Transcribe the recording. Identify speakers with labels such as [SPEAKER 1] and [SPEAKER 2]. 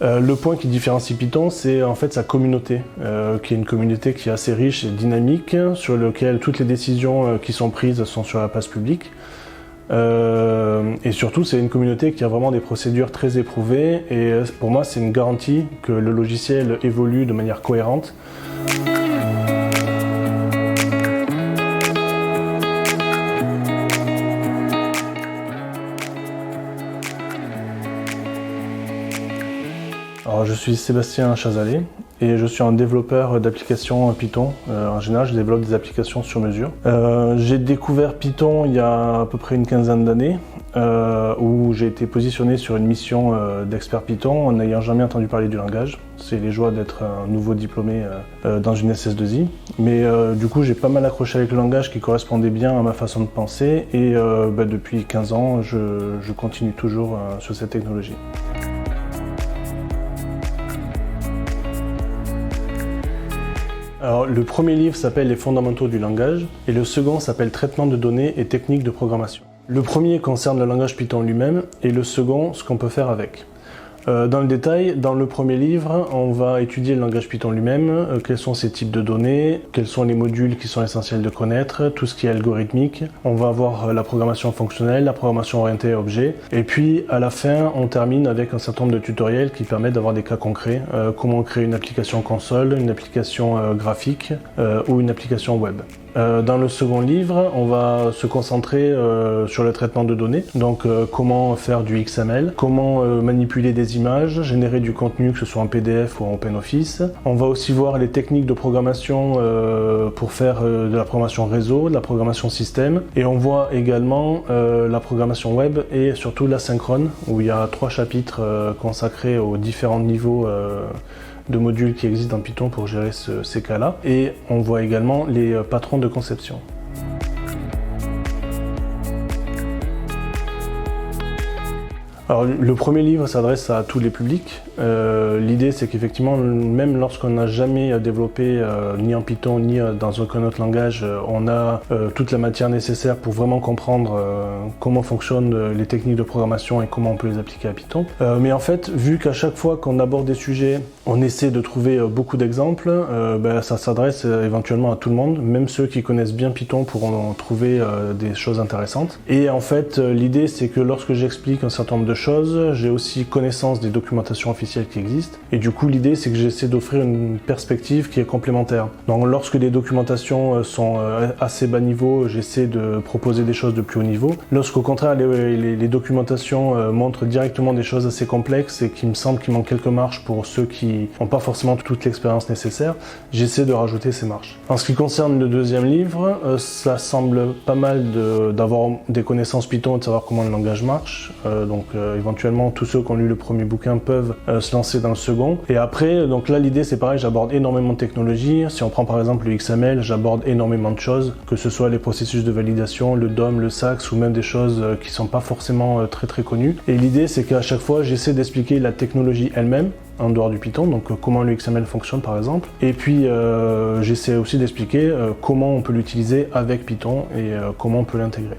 [SPEAKER 1] Le point qui différencie Python, c'est en fait sa communauté, qui est une communauté qui est assez riche et dynamique, sur laquelle toutes les décisions qui sont prises sont sur la place publique. Et surtout, c'est une communauté qui a vraiment des procédures très éprouvées, et pour moi, c'est une garantie que le logiciel évolue de manière cohérente. Alors, je suis Sébastien Chazalet et je suis un développeur d'applications Python. En général, je développe des applications sur mesure. J'ai découvert Python il y a à peu près une quinzaine d'années, où j'ai été positionné sur une mission d'expert Python en n'ayant jamais entendu parler du langage. C'est les joies d'être un nouveau diplômé dans une SS2I. Mais du coup, j'ai pas mal accroché avec le langage qui correspondait bien à ma façon de penser, et depuis 15 ans, je continue toujours sur cette technologie. Alors, le premier livre s'appelle Les fondamentaux du langage et le second s'appelle Traitement de données et techniques de programmation. Le premier concerne le langage Python lui-même et le second, ce qu'on peut faire avec. Dans le détail, dans le premier livre, on va étudier le langage Python lui-même, quels sont ses types de données, quels sont les modules qui sont essentiels de connaître, tout ce qui est algorithmique. On va voir la programmation fonctionnelle, la programmation orientée à objet, et puis à la fin, on termine avec un certain nombre de tutoriels qui permettent d'avoir des cas concrets, comment créer une application console, une application graphique ou une application web. Dans le second livre, on va se concentrer sur le traitement de données, donc comment faire du XML, comment manipuler des images, générer du contenu, que ce soit en PDF ou en OpenOffice. On va aussi voir les techniques de programmation pour faire de la programmation réseau, de la programmation système, et on voit également la programmation web et surtout l'asynchrone, où il y a 3 chapitres consacrés aux différents niveaux de modules qui existent dans Python pour gérer ces cas-là. Et on voit également les patrons de conception. Alors, le premier livre s'adresse à tous les publics. L'idée, c'est qu'effectivement, même lorsqu'on n'a jamais développé ni en Python ni dans aucun autre langage, on a toute la matière nécessaire pour vraiment comprendre comment fonctionnent les techniques de programmation et comment on peut les appliquer à Python. Mais en fait, vu qu'à chaque fois qu'on aborde des sujets, on essaie de trouver beaucoup d'exemples, ça s'adresse éventuellement à tout le monde. Même ceux qui connaissent bien Python pourront trouver des choses intéressantes. Et en fait, l'idée, c'est que lorsque j'explique un certain nombre de choses, j'ai aussi connaissance des documentations officielles qui existent, et du coup l'idée c'est que j'essaie d'offrir une perspective qui est complémentaire. Donc lorsque des documentations sont assez bas niveau, j'essaie de proposer des choses de plus haut niveau. Lorsqu'au contraire les documentations montrent directement des choses assez complexes et qu'il me semble qu'il manque quelques marches pour ceux qui n'ont pas forcément toute l'expérience nécessaire, j'essaie de rajouter ces marches. En ce qui concerne le deuxième livre, ça semble pas mal d'avoir des connaissances Python et de savoir comment le langage marche, éventuellement tous ceux qui ont lu le premier bouquin peuvent se lancer dans le second. Et après, donc là l'idée c'est pareil, j'aborde énormément de technologies. Si on prend par exemple le XML, j'aborde énormément de choses, que ce soit les processus de validation, le DOM, le SAX ou même des choses qui sont pas forcément très connues. Et l'idée c'est qu'à chaque fois j'essaie d'expliquer la technologie elle-même, en dehors du Python, donc comment le XML fonctionne par exemple. Et puis j'essaie aussi d'expliquer comment on peut l'utiliser avec Python et comment on peut l'intégrer.